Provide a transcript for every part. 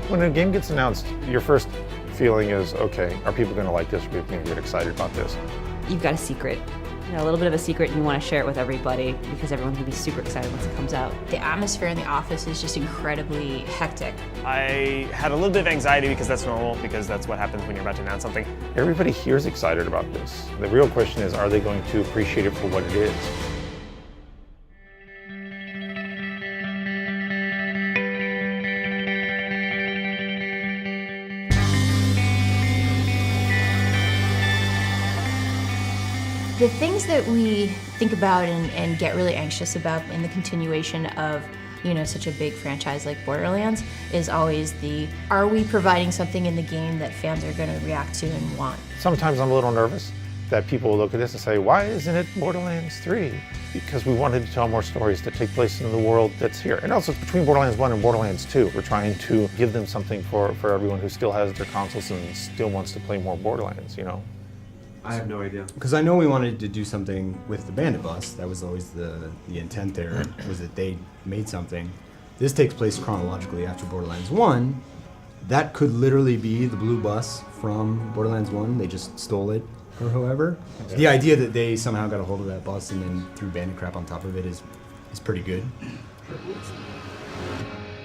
When a game gets announced, your first feeling is, okay, are people going to like this? Are people going to get excited about this? You've got a secret. You know, a little bit of a secret, and you want to share it with everybody because everyone can be super excited once it comes out. The atmosphere in the office is just incredibly hectic. I had a little bit of anxiety because that's normal, because that's what happens when you're about to announce something. Everybody here is excited about this. The real question is, are they going to appreciate it for what it is? The things that we think about and get really anxious about in the continuation of, you know, such a big franchise like Borderlands is always are we providing something in the game that fans are going to react to and want? Sometimes I'm a little nervous that people will look at this and say, why isn't it Borderlands 3? Because we wanted to tell more stories that take place in the world that's here. And also between Borderlands 1 and Borderlands 2, we're trying to give them something for everyone who still has their consoles and still wants to play more Borderlands, you know? I have no idea. Because I know we wanted to do something with the Bandit Bus. That was always the intent there, was that they made something. This takes place chronologically after Borderlands 1. That could literally be the blue bus from Borderlands 1. They just stole it or however. Okay. The idea that they somehow got a hold of that bus and then threw bandit crap on top of it is pretty good.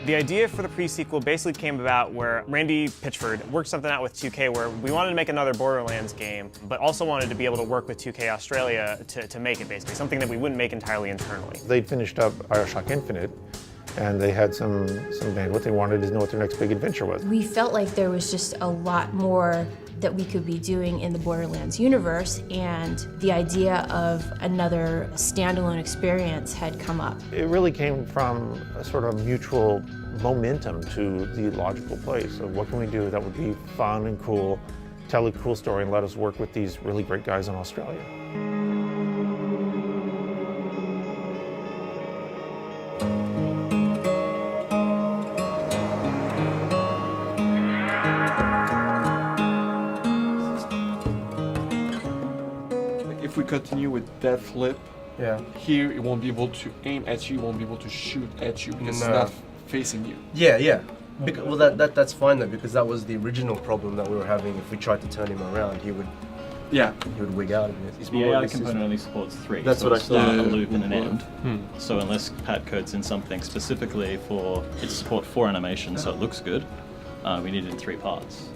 The idea for the pre-sequel basically came about where Randy Pitchford worked something out with 2K where we wanted to make another Borderlands game, but also wanted to be able to work with 2K Australia to make it basically, something that we wouldn't make entirely internally. They'd finished up BioShock Infinite, and they had some bandwidth. They wanted to know what their next big adventure was. We felt like there was just a lot more that we could be doing in the Borderlands universe, and the idea of another standalone experience had come up. It really came from a sort of mutual momentum to the logical place of what can we do that would be fun and cool, tell a cool story, and let us work with these really great guys in Australia. If we continue with that flip, here it won't be able to aim at you, it won't be able to shoot at you because it's not facing you. Yeah. Well, that's fine though, because that was the original problem that we were having. If we tried to turn him around, he would wig out of it. It's the AI component only supports 3. That's so what I start thought. a loop and an end. So unless Pat codes in something specifically for it to support 4 animations, so it looks good, we needed 3 parts.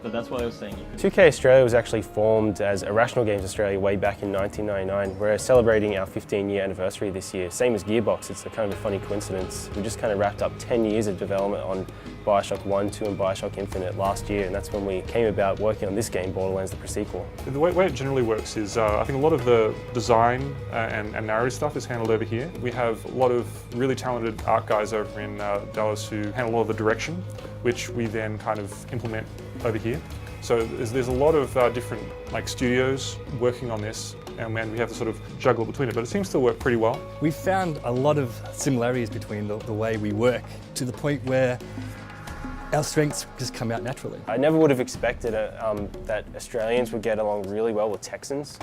But that's why I was saying you could... 2K Australia was actually formed as Irrational Games Australia way back in 1999. We're celebrating our 15-year anniversary this year, same as Gearbox. It's a kind of a funny coincidence. We just kind of wrapped up 10 years of development on BioShock 1, 2 and BioShock Infinite last year, and that's when we came about working on this game, Borderlands, the pre-sequel. The way it generally works is I think a lot of the design and narrative stuff is handled over here. We have a lot of really talented art guys over in Dallas who handle a lot of the direction, which we then kind of implement over here. So there's a lot of different studios working on this, and we have to sort of juggle between it, but it seems to work pretty well. We found a lot of similarities between the way we work, to the point where our strengths just come out naturally. I never would have expected that Australians would get along really well with Texans.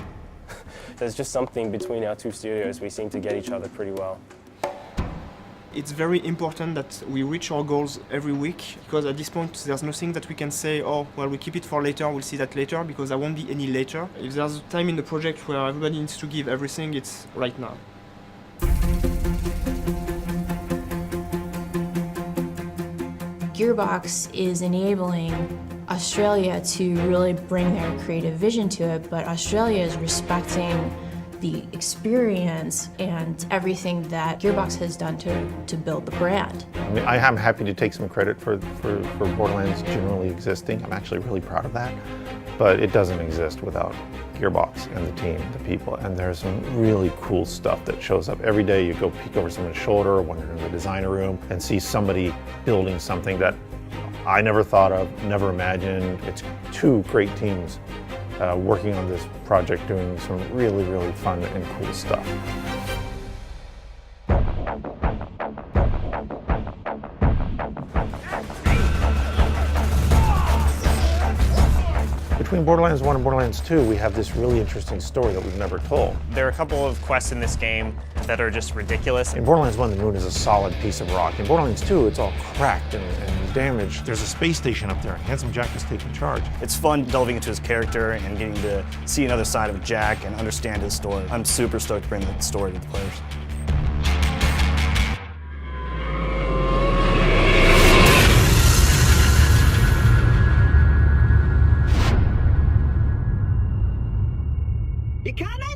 There's just something between our 2 studios. We seem to get each other pretty well. It's very important that we reach our goals every week, because at this point there's nothing that we can say, oh, well, we keep it for later, we'll see that later, because there won't be any later. If there's a time in the project where everybody needs to give everything, it's right now. Gearbox is enabling Australia to really bring their creative vision to it, but Australia is respecting the experience and everything that Gearbox has done to build the brand. I mean, I am happy to take some credit for Borderlands generally existing. I'm actually really proud of that. But it doesn't exist without Gearbox and the team, the people. And there's some really cool stuff that shows up every day. You go peek over someone's shoulder or wander in the designer room and see somebody building something that I never thought of, never imagined. It's 2 great teams working on this project, doing some really, really fun and cool stuff. between Borderlands 1 and Borderlands 2, we have this really interesting story that we've never told. There are a couple of quests in this game that are just ridiculous. In Borderlands 1, the moon is a solid piece of rock. In Borderlands 2, it's all cracked and damaged. There's a space station up there, and Handsome Jack is taking charge. It's fun delving into his character and getting to see another side of Jack and understand his story. I'm super stoked to bring that story to the players. You kinda